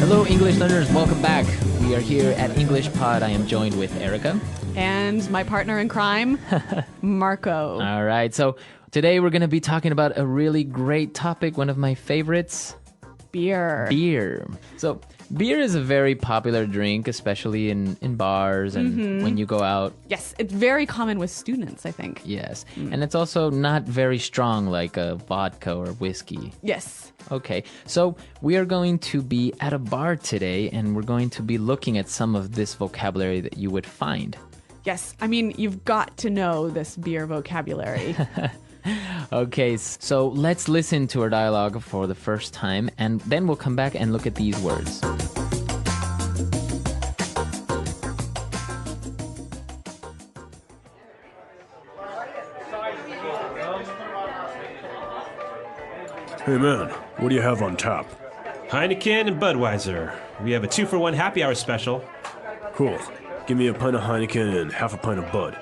Hello, English learners. Welcome back. We are here at EnglishPod. I am joined with Erica. And my partner in crime, Marco. All right. So today we're going to be talking about a really great topic, one of my favorites. Beer. Beer. So beer is a very popular drink, especially in bars and when you go out. Yes, it's very common with students, I think. Yes. And it's also not very strong like a vodka or whiskey. Yes. Okay, so we are going to be at a bar today and we're going to be looking at some of this vocabulary that you would find. Yes, I mean, you've got to know this beer vocabulary. Okay, so let's listen to our dialogue for the first time and then we'll come back and look at these words. Hey man, what do you have on tap? Heineken and Budweiser. We have a 2-for-1 happy hour special. Cool. Give me a pint of Heineken and half a pint of Bud.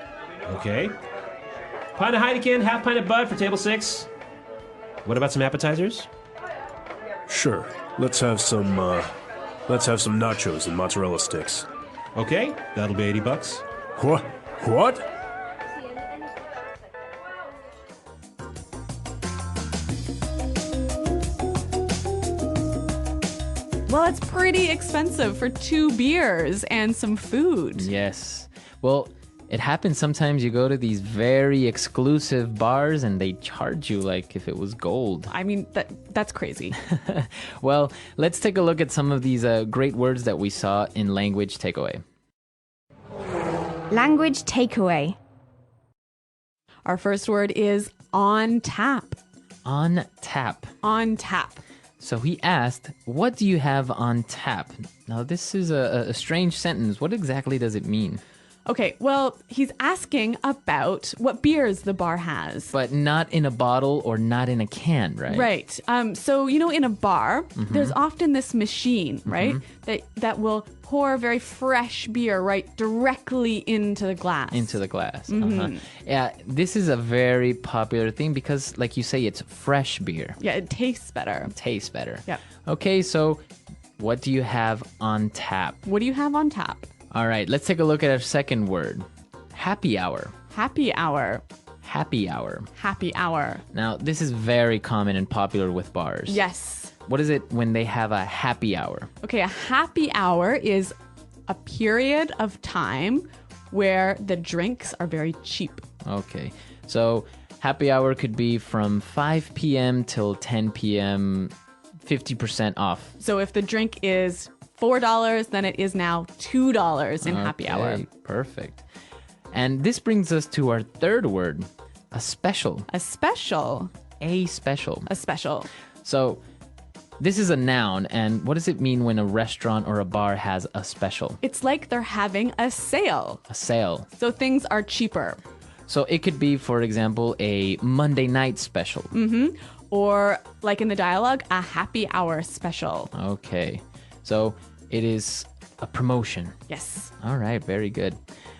Okay. Pint of Heineken, half pint of Bud for table 6. What about some appetizers? Sure. Let's have some nachos and mozzarella sticks. Okay, that'll be $80. What? What? Well, it's pretty expensive for 2 beers and some food. Yes. Well, it happens sometimes you go to these very exclusive bars and they charge you like if it was gold. I mean, that's crazy. Well, let's take a look at some of these great words that we saw in Language Takeaway. Language takeaway. Our first word is on tap. On tap. On tap. So he asked, what do you have on tap? Now, this is a strange sentence. What exactly does it mean? Okay, well, he's asking about what beers the bar has. But not in a bottle or not in a can, right? Right. So, you know, in a bar, there's often this machine, right, that will pour very fresh beer right directly into the glass. Into the glass. Yeah, this is a very popular thing because, like you say, it's fresh beer. Yeah, it tastes better. Tastes better. Yeah. Okay, so what do you have on tap? What do you have on tap? All right, let's take a look at our second word. Happy hour. Happy hour. Happy hour. Happy hour. Now, this is very common and popular with bars. Yes. What is it when they have a happy hour? Okay, a happy hour is a period of time where the drinks are very cheap. Okay, so happy hour could be from 5 p.m. till 10 p.m., 50% off. So if the drink is $4, then it is now $2 in happy hour. Perfect. And this brings us to our third word, a special. A special. A special. A special. So this is a noun, and what does it mean when a restaurant or a bar has a special? It's like they're having a sale. A sale. So things are cheaper. So it could be, for example, a Monday night special. Or, like in the dialogue, a happy hour special. Okay. So it is a promotion. Yes. All right, very good.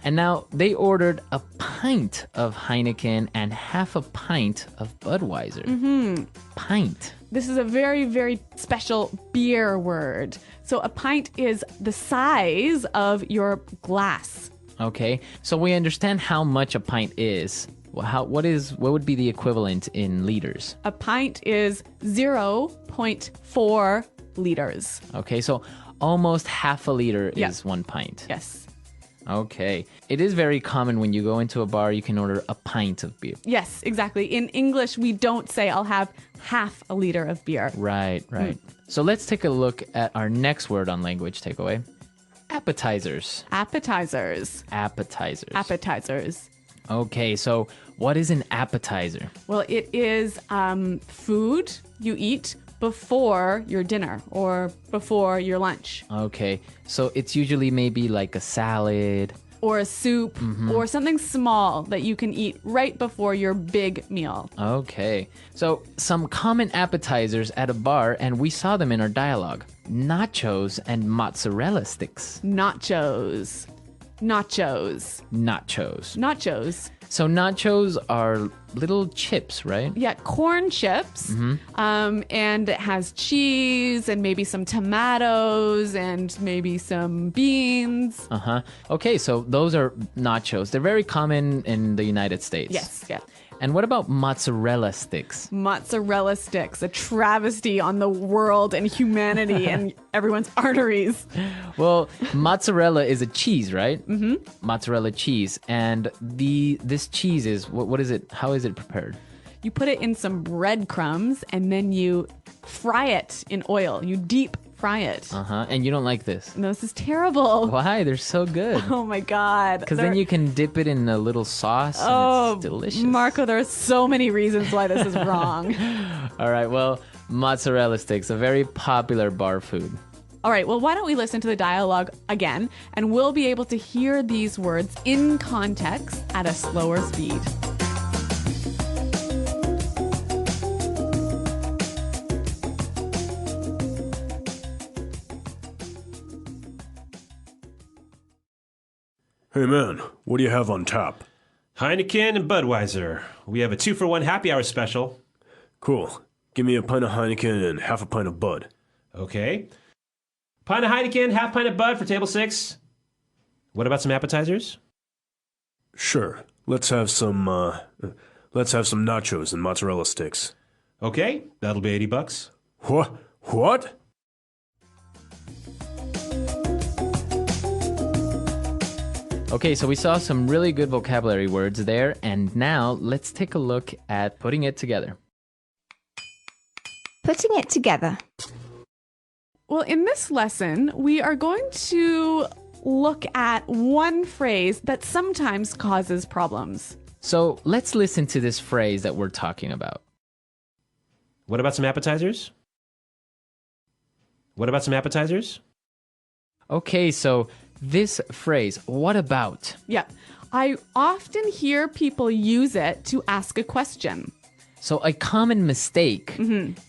And now they ordered a pint of Heineken and half a pint of Budweiser. Pint. This is a very, very special beer word. So a pint is the size of your glass. Okay, so we understand how much a pint is. What would be the equivalent in liters? A pint is 0.4 liters. Okay, so almost half a liter Yeah. is 1 pint. Yes. Okay. It is very common when you go into a bar, you can order a pint of beer. Yes, exactly. In English, we don't say I'll have half a liter of beer. Right. So let's take a look at our next word on Language Takeaway. Appetizers. Appetizers. Appetizers. Appetizers. Okay, so what is an appetizer? Well, it is food you eat before your dinner or before your lunch. Okay, so it's usually maybe like a salad. Or a soup or something small that you can eat right before your big meal. Okay, so some common appetizers at a bar, and we saw them in our dialogue. Nachos and mozzarella sticks. Nachos. Nachos. Nachos. Nachos. So nachos are little chips, right? Yeah, corn chips. And it has cheese and maybe some tomatoes and maybe some beans. Uh-huh. Okay, so those are nachos. They're very common in the United States. Yes, yeah. And what about mozzarella sticks? Mozzarella sticks, a travesty on the world and humanity and everyone's arteries. Well, mozzarella is a cheese, right? Mm-hmm. Mozzarella cheese. And this cheese is, what is it? How is it prepared? You put it in some breadcrumbs and then you fry it in oil. You deep fry it. Uh-huh. And you don't like this? No, this is terrible. Why? They're so good. Oh my God. Because then you can dip it in a little sauce and it's delicious. Marco, there are so many reasons why this is wrong. All right, well, mozzarella sticks, a very popular bar food. All right, well, why don't we listen to the dialogue again, and we'll be able to hear these words in context at a slower speed. Hey man, what do you have on tap? Heineken and Budweiser. We have a 2-for-1 happy hour special. Cool. Give me a pint of Heineken and half a pint of Bud. Okay. Pint of Heineken, half pint of Bud for table 6. What about some appetizers? Sure. Let's have some nachos and mozzarella sticks. Okay, that'll be $80. What? Okay, so we saw some really good vocabulary words there, and now let's take a look at putting it together. Putting it together. Well, in this lesson, we are going to look at one phrase that sometimes causes problems. So let's listen to this phrase that we're talking about. What about some appetizers? What about some appetizers? Okay, so this phrase, what about? Yeah, I often hear people use it to ask a question. So a common mistake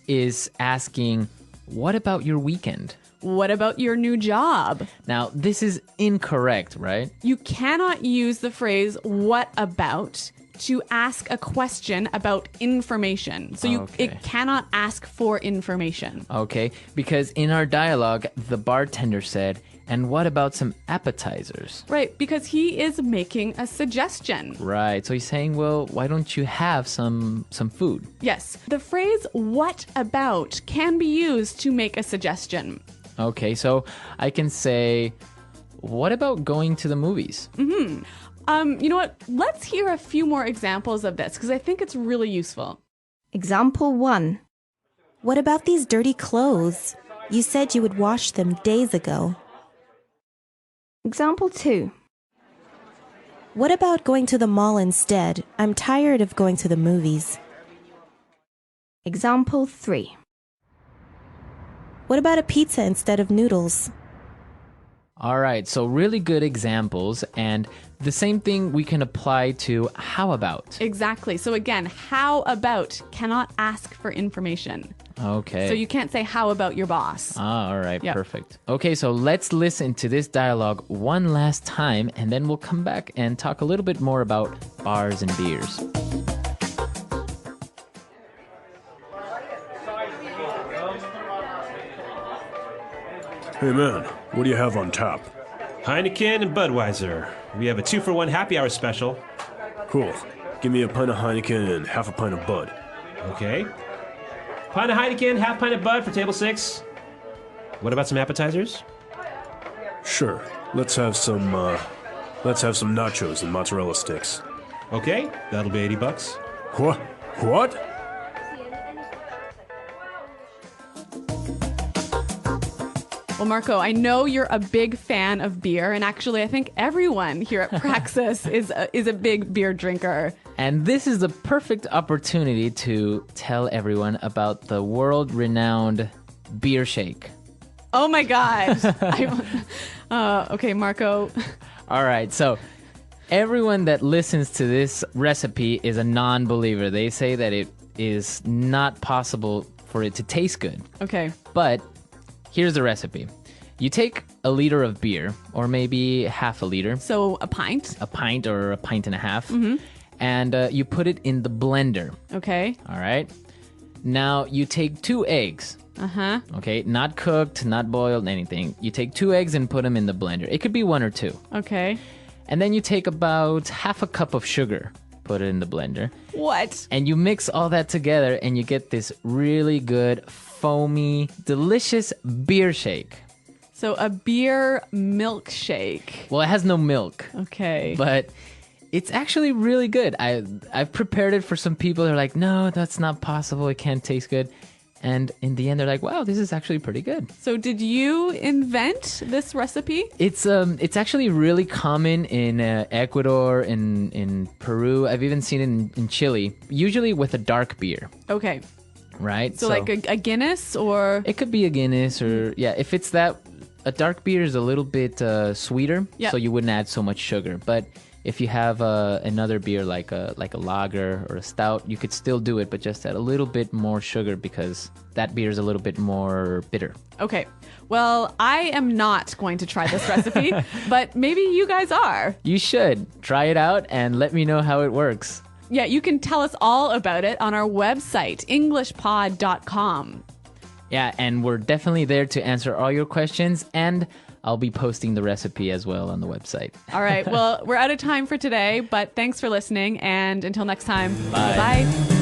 is asking, what about your weekend? What about your new job? Now, this is incorrect, right? You cannot use the phrase what about to ask a question about information. So it cannot ask for information. Okay, because in our dialogue, the bartender said, and what about some appetizers? Right, because he is making a suggestion. Right, so he's saying, well, why don't you have some food? Yes, the phrase what about can be used to make a suggestion. Okay, so I can say, what about going to the movies? You know what? Let's hear a few more examples of this because I think it's really useful. Example 1. What about these dirty clothes? You said you would wash them days ago. Example 2. What about going to the mall instead? I'm tired of going to the movies. Example 3. What about a pizza instead of noodles? All right, so really good examples, and the same thing we can apply to how about. Exactly. So again, how about cannot ask for information. Okay. So you can't say how about your boss. All right, Yep. perfect. Okay, so let's listen to this dialogue one last time, and then we'll come back and talk a little bit more about bars and beers. Hey man, what do you have on tap? Heineken and Budweiser. We have a 2-for-1 happy hour special. Cool. Give me a pint of Heineken and half a pint of Bud. Okay. Pint of Heineken, half pint of Bud for table 6. What about some appetizers? Sure. Let's have some nachos and mozzarella sticks. Okay, that'll be $80. What? Well, Marco, I know you're a big fan of beer, and actually I think everyone here at Praxis is a big beer drinker. And this is the perfect opportunity to tell everyone about the world-renowned beer shake. Oh my God. Okay, Marco. All right, so everyone that listens to this recipe is a non-believer. They say that it is not possible for it to taste good. Okay. But here's the recipe. You take a liter of beer, or maybe half a liter, So a pint. a pint or a pint and a half, and you put it in the blender. Okay. All right. Now you take 2 eggs. Uh-huh. Okay, not cooked, not boiled, anything. You take 2 eggs and put them in the blender. It could be 1 or 2. Okay. And then you take about half a cup of sugar, put it in the blender, What? and you mix all that together and you get this really good, foamy, delicious beer shake. So a beer milkshake. Well, it has no milk, Okay. but it's actually really good. I've prepared it for some people who are like, no, that's not possible. It can't taste good. And in the end, they're like, wow, this is actually pretty good. So did you invent this recipe? It's actually really common in Ecuador, in Peru. I've even seen it in Chile, usually with a dark beer, Okay. right? So like a Guinness or... it could be a Guinness or, yeah, if it's that, a dark beer is a little bit sweeter, Yep. so you wouldn't add so much sugar. But if you have another beer like a lager or a stout, you could still do it, but just add a little bit more sugar because that beer is a little bit more bitter. Okay. Well, I am not going to try this recipe, but maybe you guys are. You should try it out and let me know how it works. Yeah, you can tell us all about it on our website, EnglishPod365.com. Yeah, and we're definitely there to answer all your questions, and I'll be posting the recipe as well on the website. All right. Well, we're out of time for today, but thanks for listening. And until next time, Bye. bye.